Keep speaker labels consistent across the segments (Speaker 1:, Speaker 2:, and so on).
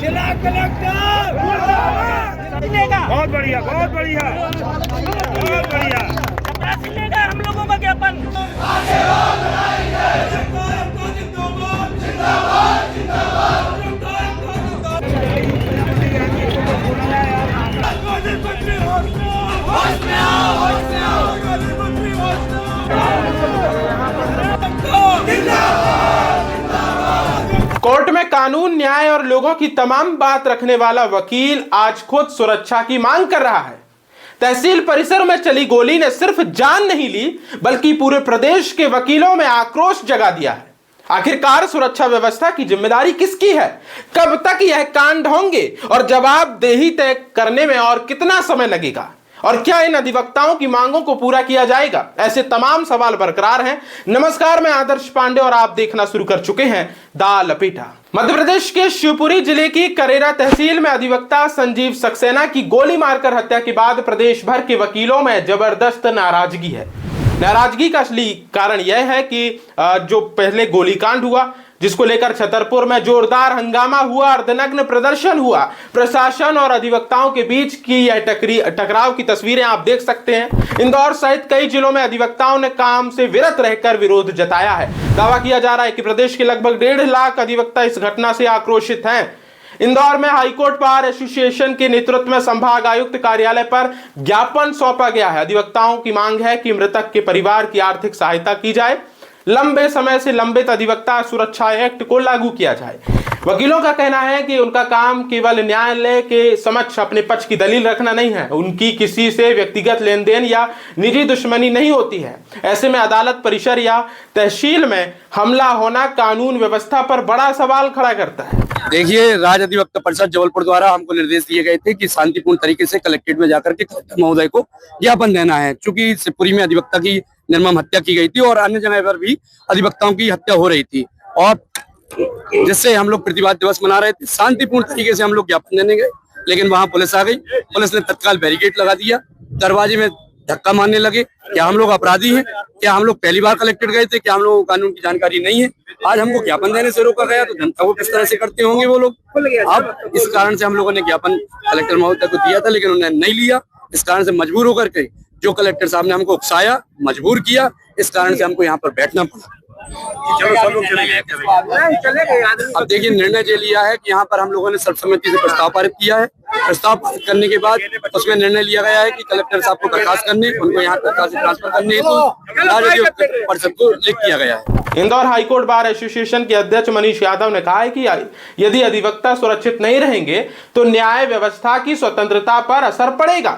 Speaker 1: जिला कलेक्टर
Speaker 2: बहुत बढ़िया, बहुत बढ़िया, बहुत बढ़िया।
Speaker 1: लेगा हम लोगों का ज्ञापन।
Speaker 3: कोर्ट में कानून, न्याय और लोगों की तमाम बात रखने वाला वकील आज खुद सुरक्षा की मांग कर रहा है। तहसील परिसर में चली गोली ने सिर्फ जान नहीं ली, बल्कि पूरे प्रदेश के वकीलों में आक्रोश जगा दिया है। आखिरकार सुरक्षा व्यवस्था की जिम्मेदारी किसकी है? कब तक यह कांड होंगे और जवाबदेही तय करने में और कितना समय लगेगा? और क्या इन अधिवक्ताओं की मांगों को पूरा किया जाएगा? ऐसे तमाम सवाल बरकरार हैं। नमस्कार, मैं आदर्श पांडे और आप देखना शुरू कर चुके हैं दा लपेटा। मध्य प्रदेश के शिवपुरी जिले की करेरा तहसील में अधिवक्ता संजीव सक्सेना की गोली मारकर हत्या के बाद प्रदेश भर के वकीलों में जबरदस्त नाराजगी है। नाराजगी का असली कारण यह है कि जो पहले गोलीकांड हुआ, जिसको लेकर छतरपुर में जोरदार हंगामा हुआ, अर्धनग्न प्रदर्शन हुआ, प्रशासन और अधिवक्ताओं के बीच की यह टकराव की तस्वीरें आप देख सकते हैं। इंदौर सहित कई जिलों में अधिवक्ताओं ने काम से विरत रहकर विरोध जताया है। दावा किया जा रहा है कि प्रदेश के लगभग 1.5 लाख अधिवक्ता इस घटना से आक्रोशित हैं। इंदौर में हाईकोर्ट बार एसोसिएशन के नेतृत्व में संभाग आयुक्त कार्यालय पर ज्ञापन सौंपा गया है। अधिवक्ताओं की मांग है कि मृतक के परिवार की आर्थिक सहायता की जाए, लंबे समय से लंबित अधिवक्ता सुरक्षा एक्ट को लागू किया जाए। वकीलों का कहना है कि उनका काम केवल न्यायालय के समक्ष अपने पक्ष की दलील रखना नहीं है। उनकी किसी से व्यक्तिगत लेन देन या निजी दुश्मनी नहीं होती है। ऐसे में अदालत परिसर या तहसील में हमला होना कानून व्यवस्था पर बड़ा सवाल खड़ा करता है।
Speaker 4: देखिए, राज्य अधिवक्ता परिषद जबलपुर द्वारा हमको निर्देश दिए गए थे कि शांतिपूर्ण तरीके से कलेक्ट्रेट में जाकर के कलेक्टर महोदय को ज्ञापन देना है, क्योंकि शिवपुरी में अधिवक्ता की निर्मम हत्या की गई थी और अन्य जगह पर भी अधिवक्ताओं की हत्या हो रही थी, और जिससे हम लोग प्रतिवाद दिवस मना रहे थे। शांतिपूर्ण तरीके से हम लोग ज्ञापन देने गए, लेकिन वहां पुलिस आ गई। पुलिस ने तत्काल बैरिकेड लगा दिया, दरवाजे में धक्का मारने लगे। क्या हम लोग अपराधी हैं? क्या हम लोग पहली बार कलेक्टेड गए थे? क्या हम लोगों को कानून की जानकारी नहीं है? आज हमको ज्ञापन देने से रोका गया, तो जनता को किस तरह से करते होंगे वो लोग? अब इस कारण से हम लोगों ने ज्ञापन कलेक्टर महोदय को दिया था, लेकिन उन्होंने नहीं लिया। इस कारण से मजबूर होकर के जो कलेक्टर साहब ने हमको उकसाया, मजबूर किया, इस कारण से हमको यहाँ पर बैठना पड़ा।
Speaker 2: चलो सब लोग चले गए।
Speaker 4: अब देखिए, निर्णय ये लिया है कि यहाँ पर हम लोगों ने सर्वसम्मति से प्रस्ताव पारित किया है। प्रस्ताव पारित करने के बाद उसमें निर्णय लिया गया है कि कलेक्टर साहब को बर्खास्त करने, उनको यहाँ तत्काल से ट्रांसफर करने हेतु राज्य अधिवक्ता परिषद को लिख किया गया है।
Speaker 3: इंदौर हाईकोर्ट बार एसोसिएशन के अध्यक्ष मनीष यादव ने कहा है कि यदि अधिवक्ता सुरक्षित नहीं रहेंगे तो न्याय व्यवस्था की स्वतंत्रता पर असर पड़ेगा।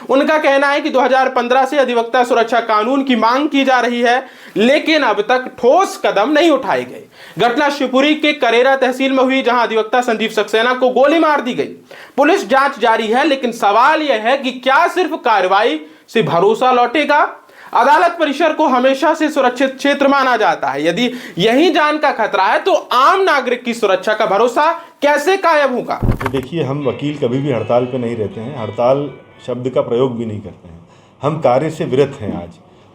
Speaker 3: उनका कहना है कि 2015 से अधिवक्ता सुरक्षा कानून की मांग की जा रही है, लेकिन अब तक ठोस कदम नहीं उठाए गए। घटना शिवपुरी के करेरा तहसील में हुई, जहां अधिवक्ता संजीव सक्सेना को गोली मार दी गई। पुलिस जांच जारी है, लेकिन सवाल यह है कि क्या सिर्फ कार्रवाई से भरोसा लौटेगा? अदालत परिसर को हमेशा से सुरक्षित क्षेत्र माना जाता है। यदि यही जान का खतरा है तो आम नागरिक की सुरक्षा का भरोसा कैसे कायम होगा?
Speaker 5: देखिए, हम वकील कभी भी हड़ताल पे नहीं रहते हैं, हड़ताल शब्द का प्रयोग भी नहीं करते हैं। हम कार्य से विरत हैं आज।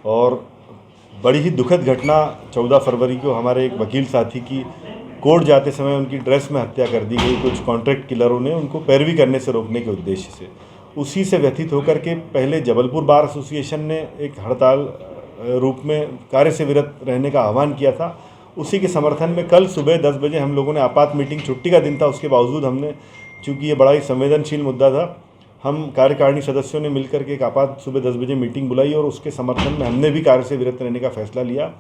Speaker 5: और बड़ी ही दुखद घटना 14 फरवरी को हमारे एक वकील साथी की कोर्ट जाते समय उनकी ड्रेस में हत्या कर दी गई। कुछ कॉन्ट्रैक्ट किलरों ने उनको पैरवी करने से रोकने के उद्देश्य से। उसी से व्यथित होकर के पहले जबलपुर बार एसोसिएशन ने एक हड़ताल रूप में कार्य से विरत रहने का आह्वान किया था। उसी के समर्थन में कल सुबह 10 बजे हम लोगों ने आपात मीटिंग, छुट्टी का दिन था, उसके बावजूद हमने, चूँकि ये बड़ा ही संवेदनशील मुद्दा था, हम कार्यकारिणी सदस्यों ने मिलकर के एक आपात सुबह 10 बजे मीटिंग बुलाई और उसके समर्थन में हमने भी कार्य से विरत रहने का फैसला लिया।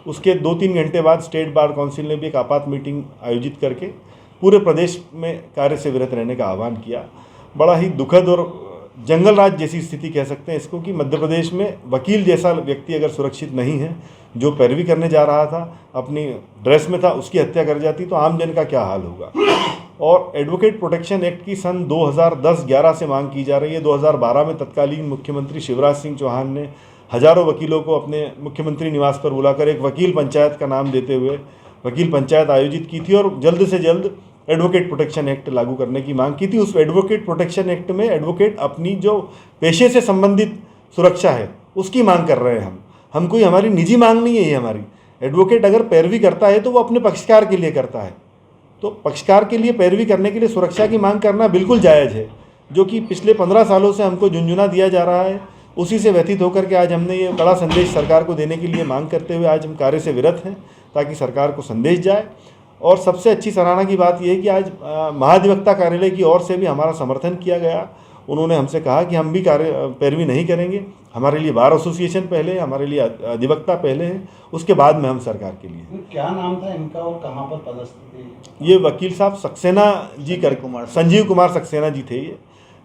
Speaker 5: उसके 2-3 घंटे बाद स्टेट बार काउंसिल ने भी एक आपात मीटिंग आयोजित करके पूरे प्रदेश में कार्य से विरत रहने का आह्वान किया। बड़ा ही दुखद और जंगल राज जैसी स्थिति कह सकते हैं इसको, कि मध्य प्रदेश में वकील जैसा व्यक्ति अगर सुरक्षित नहीं है, जो पैरवी करने जा रहा था, अपनी ड्रेस में था, उसकी हत्या कर जाती तो आम जन का क्या हाल होगा। और एडवोकेट प्रोटेक्शन एक्ट की सन 2010-11 से मांग की जा रही है। 2012 में तत्कालीन मुख्यमंत्री शिवराज सिंह चौहान ने हजारों वकीलों को अपने मुख्यमंत्री निवास पर बुलाकर एक वकील पंचायत का नाम देते हुए वकील पंचायत आयोजित की थी और जल्द से जल्द एडवोकेट प्रोटेक्शन एक्ट लागू करने की मांग की थी। उस एडवोकेट प्रोटेक्शन एक्ट में एडवोकेट अपनी जो पेशे से संबंधित सुरक्षा है उसकी मांग कर रहे हैं। हम कोई, हमारी निजी मांग नहीं है ये हमारी। एडवोकेट अगर पैरवी करता है तो वो अपने पक्षकार के लिए करता है, तो पक्षकार के लिए पैरवी करने के लिए सुरक्षा की मांग करना बिल्कुल जायज़ है, जो कि पिछले 15 सालों से हमको झुंझुना दिया जा रहा है। उसी से व्यतीत होकर के आज हमने ये बड़ा संदेश सरकार को देने के लिए मांग करते हुए आज हम कार्य से विरत हैं, ताकि सरकार को संदेश जाए। और सबसे अच्छी सराहना की बात यह है कि आज महाधिवक्ता कार्यालय की ओर से भी हमारा समर्थन किया गया। उन्होंने हमसे कहा कि हम भी पैरवी नहीं करेंगे, हमारे लिए बार एसोसिएशन पहले, हमारे लिए अधिवक्ता पहले है, उसके बाद में हम सरकार के लिए।
Speaker 6: क्या नाम था इनका और कहाँ पर पदस्थ?
Speaker 5: ये वकील साहब सक्सेना जी संजीव कुमार सक्सेना जी थे, ये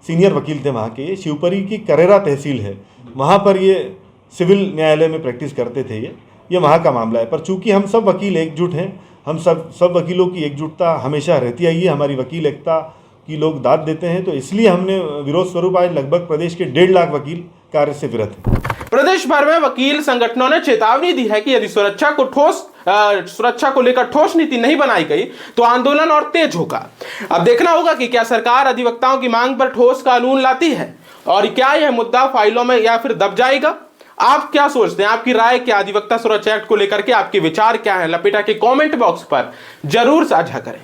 Speaker 5: सीनियर वकील थे वहाँ के। ये शिवपुरी की करेरा तहसील है, वहाँ पर ये सिविल न्यायालय में प्रैक्टिस करते थे। ये वहाँ का मामला है। पर चूंकि हम सब वकील एकजुट हैं, हम सब वकीलों की एकजुटता हमेशा रहती आई है, हमारी वकील एकता की लोग दाद देते हैं, तो इसलिए हमने विरोध स्वरूप आज लगभग प्रदेश के 1.5 लाख वकील कार्य से विरत हैं।
Speaker 3: प्रदेश भर में वकील संगठनों ने चेतावनी दी है कि यदि सुरक्षा को लेकर ठोस नीति नहीं बनाई गई तो आंदोलन और तेज होगा। अब देखना होगा कि क्या सरकार अधिवक्ताओं की मांग पर ठोस कानून लाती है और क्या यह मुद्दा फाइलों में या फिर दब जाएगा। आप क्या सोचते हैं, आपकी राय क्या अधिवक्ता सुरक्षा एक्ट को लेकर के आपके विचार क्या है, लपेटा के कमेंट बॉक्स पर जरूर साझा करें।